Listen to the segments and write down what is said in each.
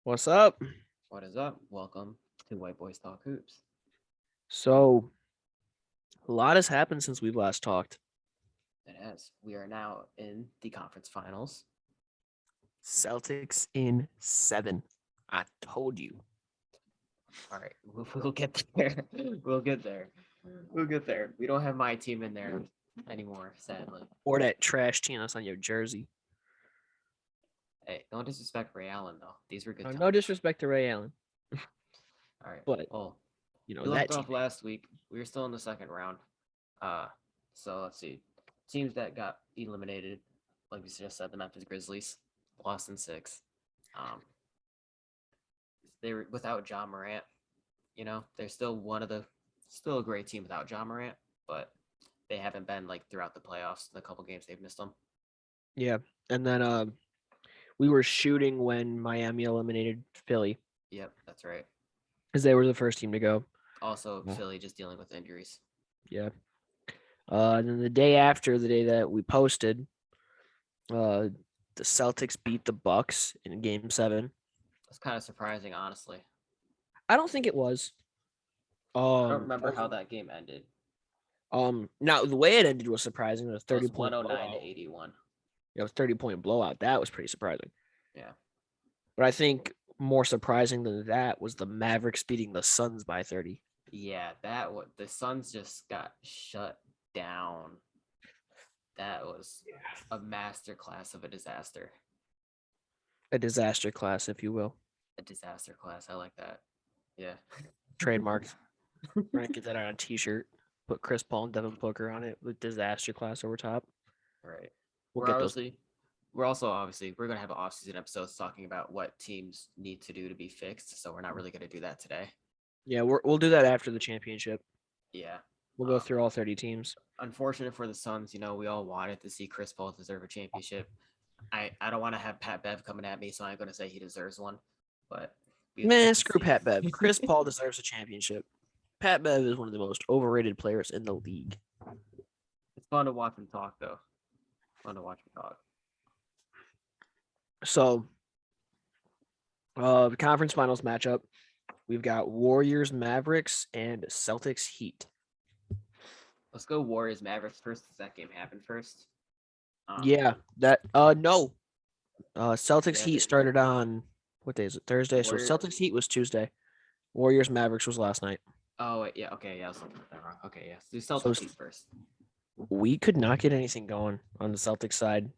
What's up? What is up? Welcome to White Boys Talk Hoops. So, a lot has happened since we last talked. It has. We are now in the conference finals. Celtics in 7. I told you. All right, we'll get there. We'll get there. We'll get there. We don't have my team in there anymore, sadly. Or that trash team that's on your jersey. Hey, don't disrespect Ray Allen though. These were good times. No disrespect to Ray Allen, All right. but Well, you know we that left team. off last week. We were still in the second round. So let's see. Teams that got eliminated, like we just said, the Memphis Grizzlies lost in 6. They were without John Morant. They're still a great team without John Morant, but they haven't been like throughout the playoffs. The couple games they've missed them. Yeah, and then we were shooting when Miami eliminated Philly Yep, that's right. because they were the first team to go. Also, Yeah. Philly just dealing with injuries. Yeah. And then the day after, the day that we posted, the Celtics beat the Bucks in Game 7. It's kind of surprising, honestly. I don't think it was. I don't remember how that game ended. Now the way it ended was surprising. It was It was 30-point 109 blowout. to 81. It was 30-point blowout. That was pretty surprising. Yeah. But I think more surprising than that was the Mavericks beating the Suns by 30. Yeah, the Suns just got shut down. That was a masterclass of a disaster. A disaster class, if you will. A disaster class. I like that. Yeah. Trademarked. We're gonna get that on a t-shirt. Put Chris Paul and Devin Booker on it with disaster class over top. Right. We'll We're get those. obviously we're gonna have off-season episodes talking about what teams need to do to be fixed. So we're not really gonna do that today. Yeah, we'll do that after the championship. Yeah. We'll go through all 30 teams. Unfortunate for the Suns, we all wanted to see Chris Paul deserve a championship. I don't want to have Pat Bev coming at me, so I'm gonna say he deserves one. But Man, screw Pat Bev. Chris Paul deserves a championship. Pat Bev is one of the most overrated players in the league. It's fun to watch him talk, though. Fun to watch him talk. So, the conference finals matchup, we've got Warriors, Mavericks, and Celtics, Heat. Let's go Warriors Mavericks first. Does that game happen first? Yeah, that no. Celtics Heat started on what day is it? Thursday. So Celtics Heat was Tuesday. Warriors Mavericks was last night. Oh wait, yeah, okay, yeah, I was looking at that wrong. Okay, yeah, do Celtics Heat first. We could not get anything going on the Celtics side.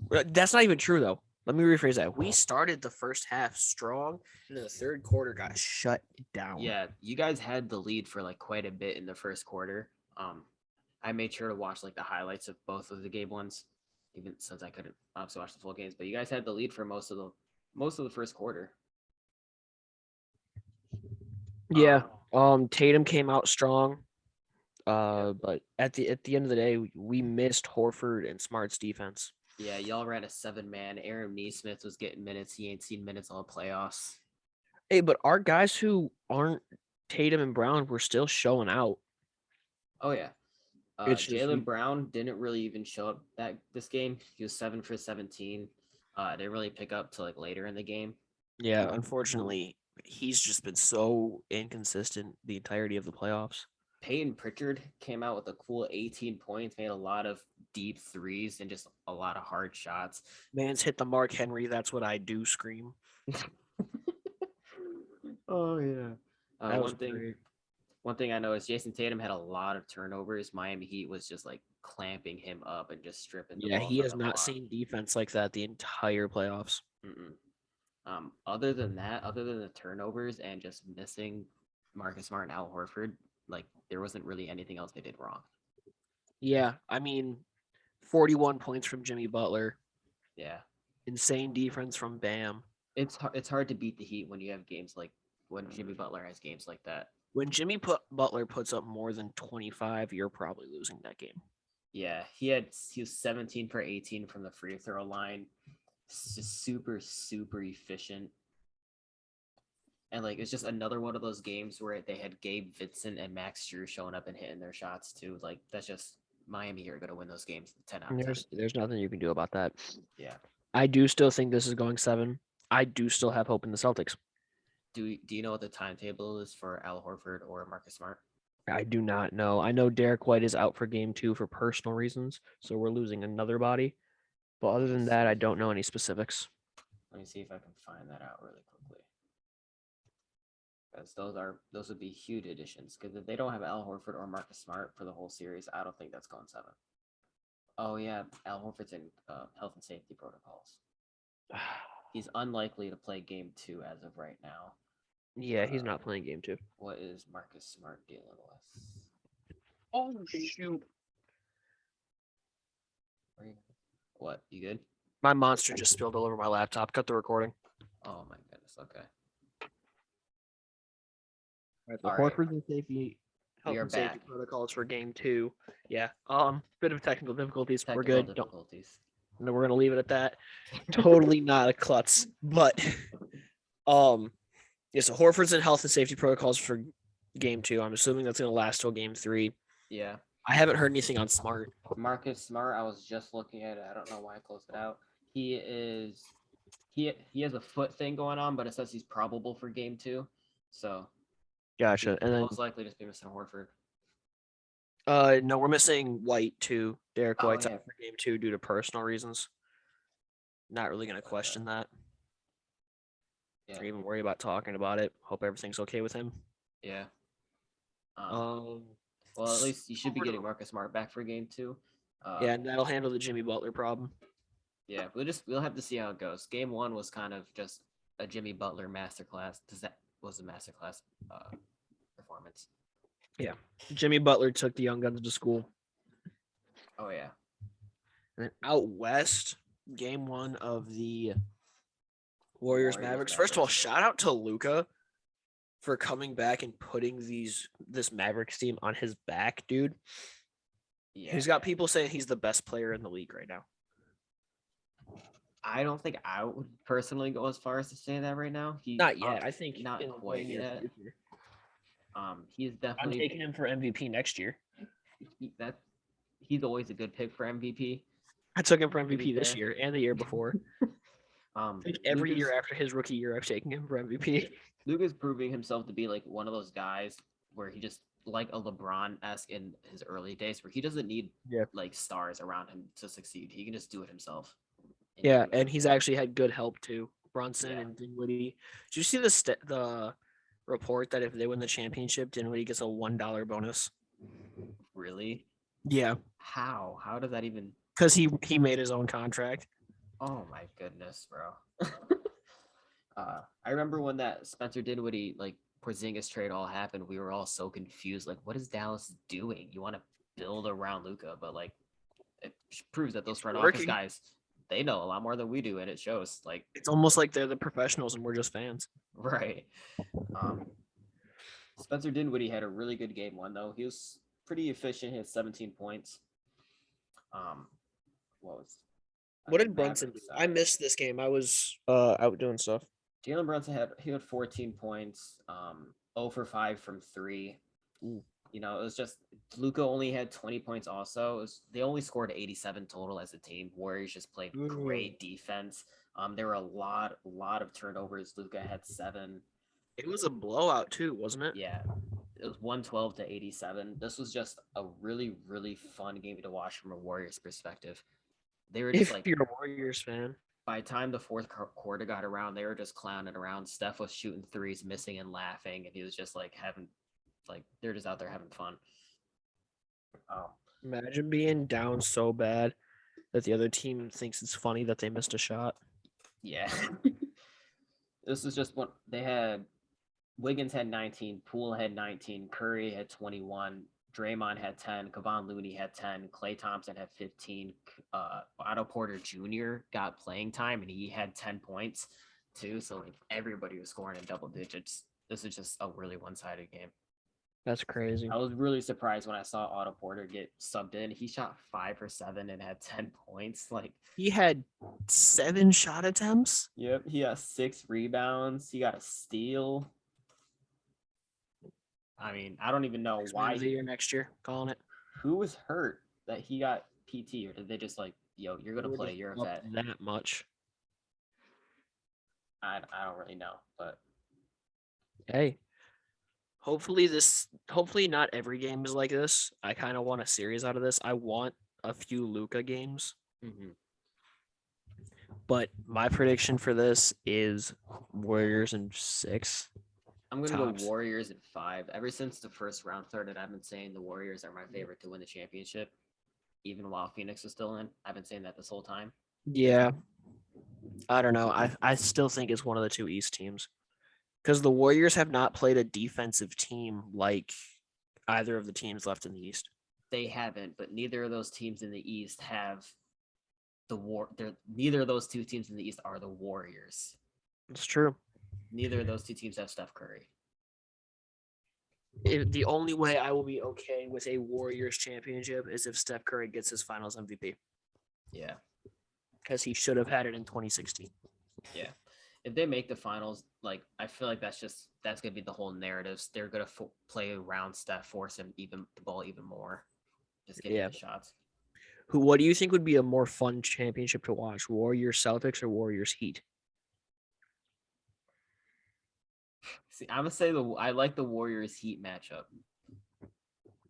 That's not even true though. Let me rephrase that. We started the first half strong, and then the third quarter got shut down. Yeah, you guys had the lead for like quite a bit in the first quarter. I made sure to watch like the highlights of both of the game ones, even since I couldn't obviously watch the full games. But you guys had the lead for most of the first quarter. Yeah. Tatum came out strong. But at the end of the day, we missed Horford and Smart's defense. Yeah, y'all ran a 7-man. Aaron Nesmith was getting minutes. He ain't seen minutes all playoffs. Hey, but our guys who aren't Tatum and Brown were still showing out. Oh yeah. Jaylen Brown didn't really even show up this game. He was 7 for 17. Didn't really pick up till like later in the game. Yeah, unfortunately, he's just been so inconsistent the entirety of the playoffs. Peyton Pritchard came out with a cool 18 points, made a lot of deep threes and just a lot of hard shots. Man's hit the Mark Henry. That's what I do. Scream. Oh yeah. One thing I noticed, Jason Tatum had a lot of turnovers. Miami Heat was just like clamping him up and just stripping. Yeah, he has not seen defense like that the entire playoffs. Other than the turnovers and just missing Marcus Smart and Al Horford, like there wasn't really anything else they did wrong. Yeah, I mean, 41 points from Jimmy Butler. Yeah, insane defense from Bam. It's hard to beat the Heat when you have games like when Jimmy Butler has games like that. When Jimmy Butler puts up more than 25, you're probably losing that game. Yeah, he was 17 for 18 from the free throw line. Just super efficient. And like it's just another one of those games where they had Gabe Vincent and Max Strus showing up and hitting their shots too. Like that's just Miami are going to win those games 10 out of 10. There's nothing you can do about that. Yeah. I do still think this is going 7. I do still have hope in the Celtics. Do you know what the timetable is for Al Horford or Marcus Smart? I do not know. I know Derek White is out for game 2 for personal reasons, so we're losing another body. But other than that, I don't know any specifics. Let me see if I can find that out really quickly. Because those would be huge additions. Because if they don't have Al Horford or Marcus Smart for the whole series, I don't think that's going 7. Oh yeah, Al Horford's in health and safety protocols. He's unlikely to play game 2 as of right now. Yeah, he's not playing game 2. What is Marcus Smart dealing with? Oh shoot! What? You good? My monster just spilled all over my laptop. Cut the recording. Oh my goodness. Okay. The All right. Horford's and safety health We are and safety back. protocols for game 2. Yeah. Bit of technical difficulties. We're Technical good. difficulties. No, we're gonna leave it at that. Totally not a klutz. But yeah, so Horford's in health and safety protocols for game 2. I'm assuming that's gonna last till game 3. Yeah. I haven't heard anything on Smart. Marcus Smart, I was just looking at it. I don't know why I closed it out. He has a foot thing going on, but it says he's probable for game 2. So Gotcha. And then most likely just be missing Horford. no, we're missing White too. Derek Oh, White's yeah. out for game 2 due to personal reasons. Not really gonna question that. Yeah. Or even worry about talking about it. Hope everything's okay with him. Yeah. Um Well, at least you should be getting Marcus Smart back for game 2. yeah, and that'll handle the Jimmy Butler problem. Yeah, we'll have to see how it goes. Game 1 was kind of just a Jimmy Butler masterclass. That was a masterclass performance. Yeah. Jimmy Butler took the young guns to school. Oh yeah. And then out west, game 1 of the Warriors Mavericks. First of all, shout out to Luka for coming back and putting this Mavericks team on his back, dude. Yeah. He's got people saying he's the best player in the league right now. I don't think I would personally go as far as to say that right now. Not yet. I think not quite yet. He's definitely. I'm taking him for MVP next year. He's always a good pick for MVP. I took him for MVP this year and the year before. Every year after his rookie year, I've taken him for MVP. Luka's proving himself to be like one of those guys where he just like a LeBron-esque in his early days, where he doesn't need like stars around him to succeed. He can just do it himself. Yeah, and he's actually had good help too. Brunson and Dinwiddie. Did you see the report that if they win the championship, Dinwiddie gets a $1 bonus? Really? Yeah. How? How does that even? Because he made his own contract. Oh my goodness, bro. I remember when that Spencer Dinwiddie like Porzingis trade all happened, we were all so confused. Like, what is Dallas doing? You want to build around Luka, but like, it proves that those front office guys, they know a lot more than we do, and it shows. Like, it's almost like they're the professionals and we're just fans. Right. Spencer Dinwiddie had a really good game 1 though. He was pretty efficient. He had 17 points. What did Brunson do? I missed this game. I was out doing stuff. Jalen Brunson had 14 points, 0 for 5 from 3. Ooh. You know, it was just Luka only had 20 points also. They only scored 87 total as a team. Warriors just played great defense. There were a lot of turnovers. Luka had 7. It was a blowout too, wasn't it? Yeah. It was 112 to 87. This was just a really, really fun game to watch from a Warriors perspective. They were just if you're a Warriors fan. By the time the fourth quarter got around, they were just clowning around. Steph was shooting threes, missing and laughing, and he was just like they're just out there having fun. Imagine being down so bad that the other team thinks it's funny that they missed a shot. Yeah. This was just what they had. Wiggins had 19, Poole had 19, Curry had 21, Draymond had 10, Kevon Looney had 10, Klay Thompson had 15, Otto Porter Jr. got playing time and he had 10 points too. So like everybody was scoring in double digits. This is just a really one-sided game. That's crazy. I was really surprised when I saw Otto Porter get subbed in. He shot 5 for 7 and had 10 points. Like he had 7 shot attempts. Yep, he got 6 rebounds. He got a steal. I mean, I don't even know why. The year next year, calling it. Who was hurt that he got PT, or did they just like, yo, you're gonna play, you're a vet? That much. I don't really know, but Hey, hopefully not every game is like this. I kind of want a series out of this. I want a few Luca games, mhm. but my prediction for this is Warriors in 6 I'm gonna go tops. Warriors at 5. Ever since the first round started, I've been saying the Warriors are my favorite to win the championship, even while Phoenix is still in. I've been saying that this whole time. Yeah, I don't know. I still think it's one of the two East teams because the Warriors have not played a defensive team like either of the teams left in the East. They haven't, but neither of those teams in the East have the war. Neither of those two teams in the East are the Warriors. It's true. Neither of those two teams have Steph Curry. The only way I will be okay with a Warriors championship is if Steph Curry gets his Finals MVP Yeah, because he should have had it in 2016. yeah. If they make the finals, like I feel like that's gonna be the whole narrative. They're gonna play around Steph, force him even the ball even more, just getting Yeah. the shots. What do you think would be a more fun championship to watch? Warriors Celtics or Warriors Heat? See, I'm gonna say I like the Warriors Heat matchup.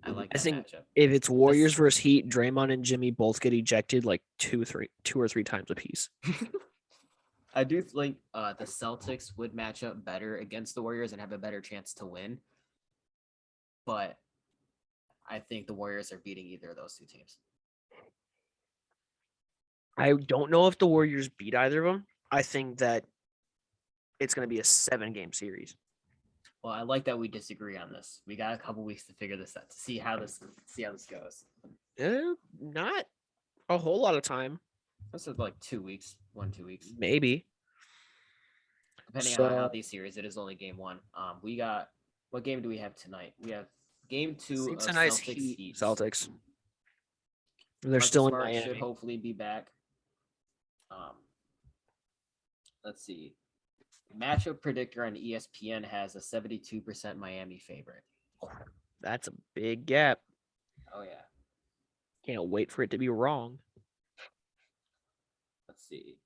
I like I that think matchup. if it's Warriors This, versus Heat, Draymond and Jimmy both get ejected like two or three times a piece. I do think the Celtics would match up better against the Warriors and have a better chance to win. But I think the Warriors are beating either of those two teams. I don't know if the Warriors beat either of them. I think that it's going to be a 7-game series. Well, I like that we disagree on this. We got a couple weeks to figure this out to see how this goes. Not a whole lot of time, This is like 2 weeks, 2 weeks, maybe. depending on how So these series. It is only game one. We got what game do we have tonight? We have game I 2 think of tonight's Celtics Heat Heat. Celtics. They're Marcus still in Smart should Miami. hopefully be back. Um, let's see. Matchup predictor on ESPN has a 72% Miami favorite. That's a big gap. Oh yeah. Can't wait for it to be wrong. Let's see.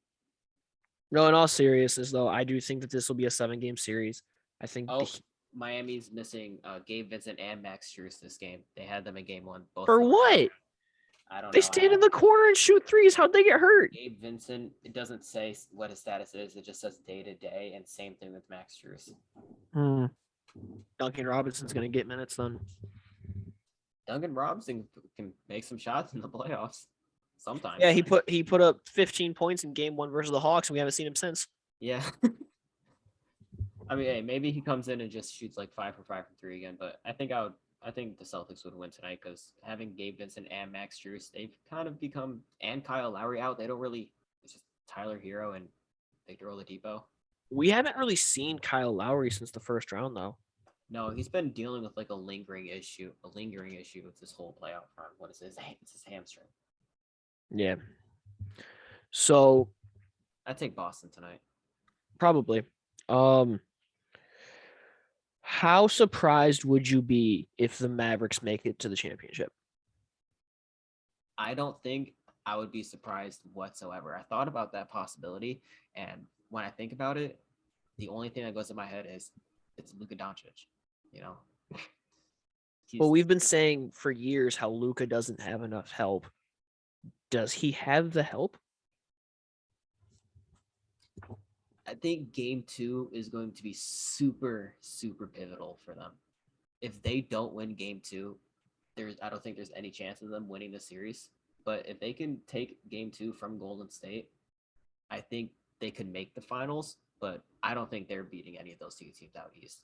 No, in all seriousness, though, I do think that this will be a 7-game series. I think Oh, Miami's missing Gabe Vincent and Max Strus this game. They had them in game 1. Both for of them are out. what? I don't They know. stand in the corner and shoot threes. How'd they get hurt? Gabe Vincent, it doesn't say what his status is. It just says day to day, and same thing with Max Strus. Duncan Robinson's gonna get minutes then. Duncan Robinson can make some shots in the playoffs sometimes. Yeah, he put up 15 points in game 1 versus the Hawks, and we haven't seen him since. Yeah. I mean, hey, maybe he comes in and just shoots like 5 for 5 from 3 again. But I think the Celtics would win tonight because having Gabe Vincent and Max Strus, they've kind of become, and Kyle Lowry out. They don't really. It's just Tyler Hero and Victor Oladipo. We haven't really seen Kyle Lowry since the first round, though. No, he's been dealing with like a lingering issue with this whole playoff run. What is it? It's his hamstring. Yeah. So I take Boston tonight. probably. How surprised would you be if the Mavericks make it to the championship? I don't think I would be surprised whatsoever. I thought about that possibility, and when I think about it, the only thing that goes in my head is it's Luka Doncic. You know, Well, we've been saying for years how Luka doesn't have enough help. Does he have the help? I think game 2 is going to be super, super pivotal for them. If they don't win game 2, I don't think there's any chance of them winning the series. But if they can take game 2 from Golden State, I think they could make the finals. But I don't think they're beating any of those two teams out east.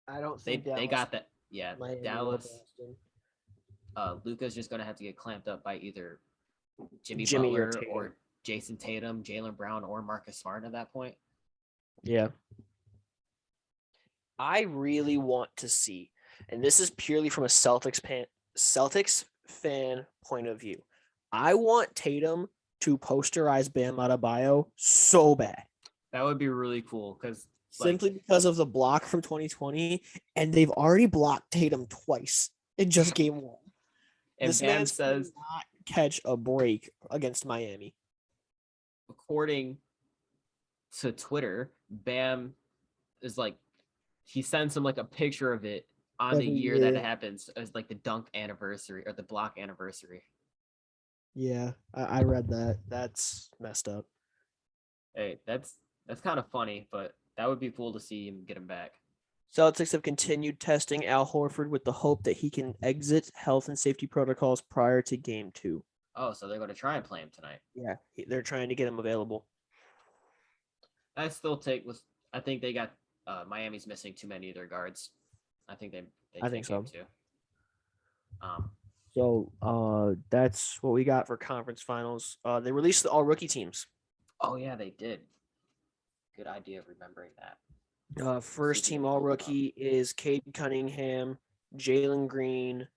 I don't They think they got that. Yeah, Miami Dallas. Luka's just gonna have to get clamped up by either Jimmy or Butler Tatum. or Jason Tatum, Jaylen Brown, or Marcus Smart at that point. Yeah. I really want to see, and this is purely from a Celtics fan point of view. I want Tatum to posterize Bam Adebayo so bad. That would be really cool because Simply because of the block from 2020, and they've already blocked Tatum twice in just game 1. And This Bam man says not catch a break against Miami. according to Twitter, Bam is like, he sends him like a picture of it on the Every year that year. it happens as like the dunk anniversary or the block anniversary. Yeah, I read that. That's messed up. Hey, that's kind of funny, but that would be cool to see him get him back. Celtics have continued testing Al Horford with the hope that he can exit health and safety protocols prior to game 2. Oh, so they're going to try and play him tonight. Yeah, they're trying to get him available. I still take was I think they got Miami's missing too many of their guards. I think they I take think so. game 2. So that's what we got for conference finals. They released the all rookie teams. Oh yeah, they did. Good idea of remembering that. First team all rookie is Cade Cunningham, Jalen Green,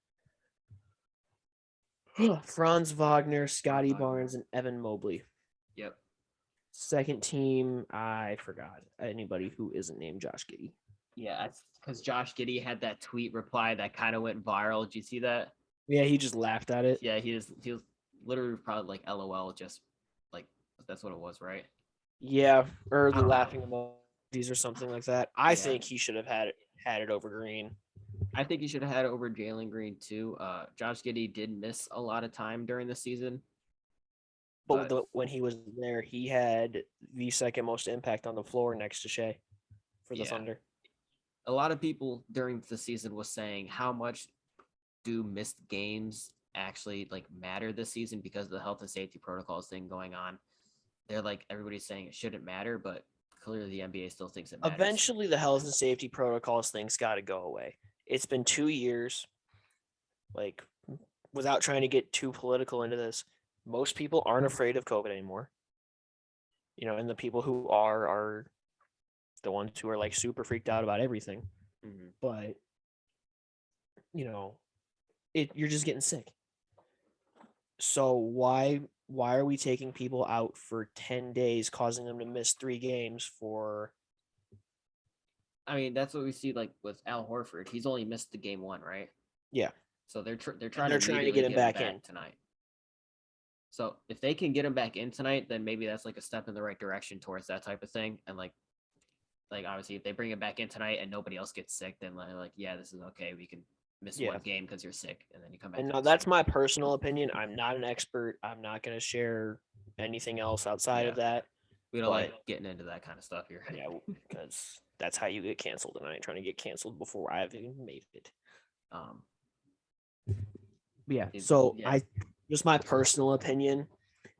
Franz Wagner, Scotty Barnes, and Evan Mobley. Yep. Second team, I forgot anybody who isn't named Josh Giddey. Yeah, that's because Josh Giddey had that tweet reply that kind of went viral. Did you see that? Yeah, he just laughed at it. Yeah, he was literally probably like LOL, just like that's what it was, right? Yeah, or I the don't know. laughing emojis or something like that. I think he should have had it over Green. I think he should have had it over Jalen Green too. Josh Giddey did miss a lot of time during the season. But when he was there, he had the second most impact on the floor next to Shea for the Thunder. A lot of people during the season was saying how much do missed games actually like matter this season because of the health and safety protocols thing going on. They're like everybody's saying it shouldn't matter, but clearly the NBA still thinks it matters. Eventually, the health and safety protocols thing's got to go away. It's been 2 years. Like, without trying to get too political into this, most people aren't afraid of COVID anymore. And the people who are the ones who are like super freaked out about everything. Mm-hmm. But you're just getting sick. So why are we taking people out for 10 days, causing them to miss 3 games for? I mean, that's what we see like with Al Horford. He's only missed the game 1, right? Yeah. So they're trying to get him back in tonight. So if they can get him back in tonight, then maybe that's like a step in the right direction towards that type of thing. And like obviously, if they bring him back in tonight and nobody else gets sick, then like yeah, this is okay. We can miss 1 game because you're sick, and then you come back. And now that's my personal opinion. I'm not an expert. I'm not going to share anything else outside of that. We don't like getting into that kind of stuff here. Yeah, because that's how you get canceled, and I ain't trying to get canceled before I've even made it. So just my personal opinion,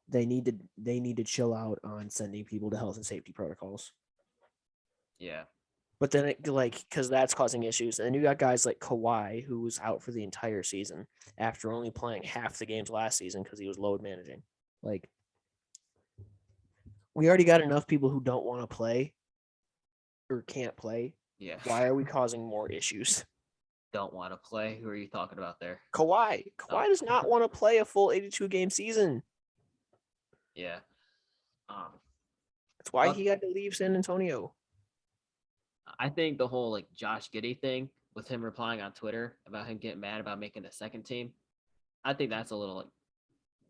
they need to chill out on sending people to health and safety protocols. Yeah. But then because that's causing issues. And then you got guys like Kawhi, who was out for the entire season after only playing half the games last season because he was load managing. Like, we already got enough people who don't want to play or can't play. Yeah. Why are we causing more issues? Don't want to play? Who are you talking about there? Kawhi. Kawhi does not want to play a full 82-game season. Yeah. That's why he had to leave San Antonio. I think the whole like Josh Giddey thing with him replying on Twitter about him getting mad about making the second team, I think that's a little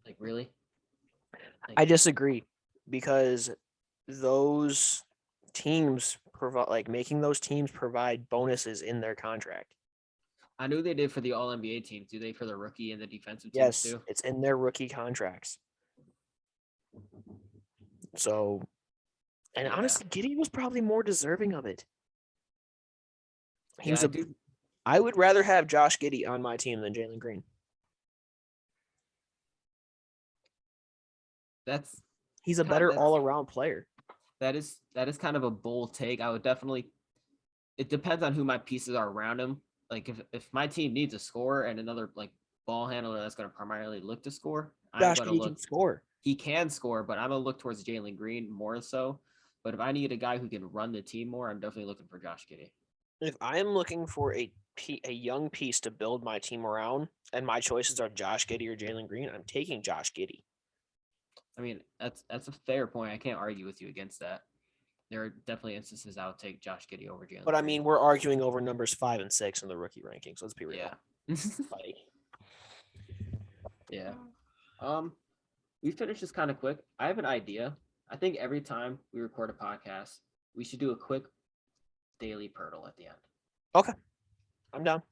like really. I disagree because those teams provide making those teams provide bonuses in their contract. I knew they did for the All NBA teams. Do they for the rookie and the defensive teams too? Yes, it's in their rookie contracts. So, and honestly, Giddey was probably more deserving of it. I would rather have Josh Giddey on my team than Jalen Green. He's a better all-around player. That is kind of a bold take. I would definitely. It depends on who my pieces are around him. Like if my team needs a scorer and another like ball handler that's going to primarily look to score, Josh Giddey can score. He can score, but I'm gonna look towards Jalen Green more so. But if I need a guy who can run the team more, I'm definitely looking for Josh Giddey. If I am looking for a young piece to build my team around, and my choices are Josh Giddey or Jalen Green, I'm taking Josh Giddey. I mean, that's a fair point. I can't argue with you against that. There are definitely instances I would take Josh Giddey over Jalen. But I mean, we're arguing over numbers 5 and 6 in the rookie rankings. Let's be real. Yeah. We finished this kind of quick. I have an idea. I think every time we record a podcast, we should do a quick daily Purtle at the end. Okay, I'm down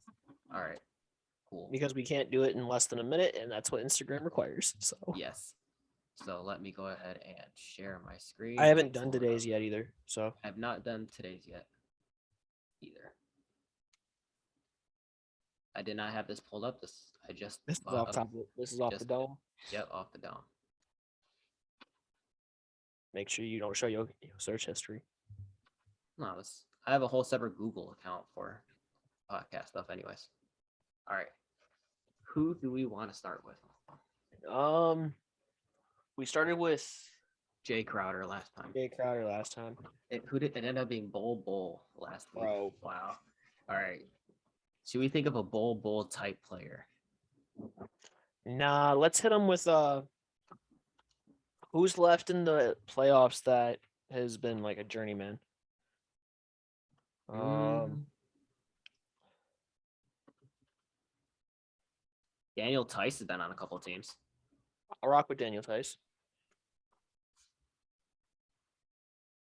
All right, cool. because we can't do it in less than a minute, and that's what Instagram requires. So Yes. So let me go ahead and share my screen. I haven't done today's yet either. So I have not done today's yet either. I did not have this pulled up. This this is off top. This is off the dome. Yep, off the dome. Make sure you don't show your search history. No, I have a whole separate Google account for podcast stuff anyways. All right. Who do we want to start with? We started with Jay Crowder last time. Jay Crowder last time. It ended up being Bull last week. Bro. Wow. All right. Should we think of a Bull type player? Nah, let's hit him with who's left in the playoffs that has been like a journeyman. Daniel Tice has been on a couple of teams. I'll rock with Daniel Tice.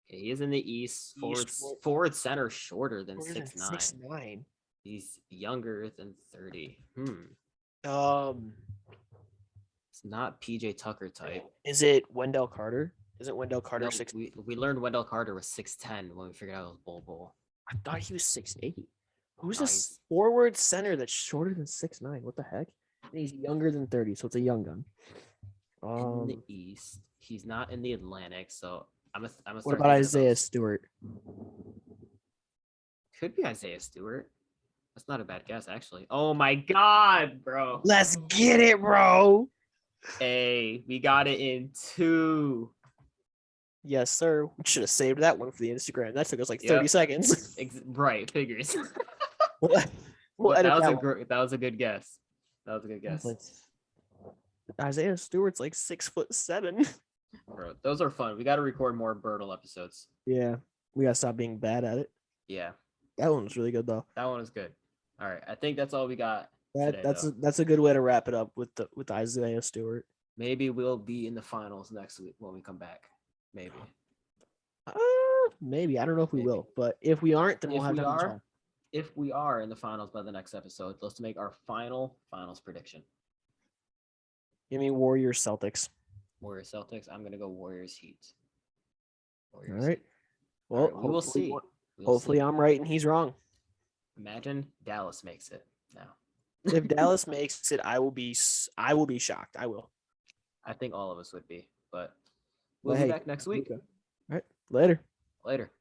Okay, he is in the East. Forward center shorter than 6'9". 6'9". He's younger than 30. It's not PJ Tucker type. Is it Wendell Carter? Isn't Wendell Carter No, 6? we learned Wendell Carter was 6'10" when we figured out it was Bull. I thought he was 6'8". Who's Nice. a forward center that's shorter than 6'9"? What the heck? And he's younger than 30, so it's a young gun. In the East, he's not in the Atlantic, so I'm a. What about Isaiah Stewart? Could be Isaiah Stewart. That's not a bad guess, actually. Oh my God, bro! Let's get it, bro. Hey, we got it in 2. Yes, sir. We should have saved that one for the Instagram. That took us like 30 Yep. seconds. Right, figures. We'll edit that one. That was a good guess. That was a good guess. Isaiah Stewart's like 6'7". Bro, those are fun. We got to record more Birtle episodes. Yeah, we gotta stop being bad at it. Yeah, That one was really good though. that one was good. All right, I think that's all we got. Today, That's a good way to wrap it up with Isaiah Stewart. Maybe we'll be in the finals next week when we come back. Maybe. Maybe I don't know if we will, but if we aren't, then we'll have time to talk. If we are in the finals by the next episode, let's make our finals prediction. Give me Warriors Celtics. Warriors Celtics. I'm gonna go Warriors Heat. All right. Well, All right, we will see. Hopefully, I'm right and he's wrong. Imagine Dallas makes it now. If Dallas makes it, I will be shocked. I will. I think all of us would be, but we'll be back next week. All right. Later. Later.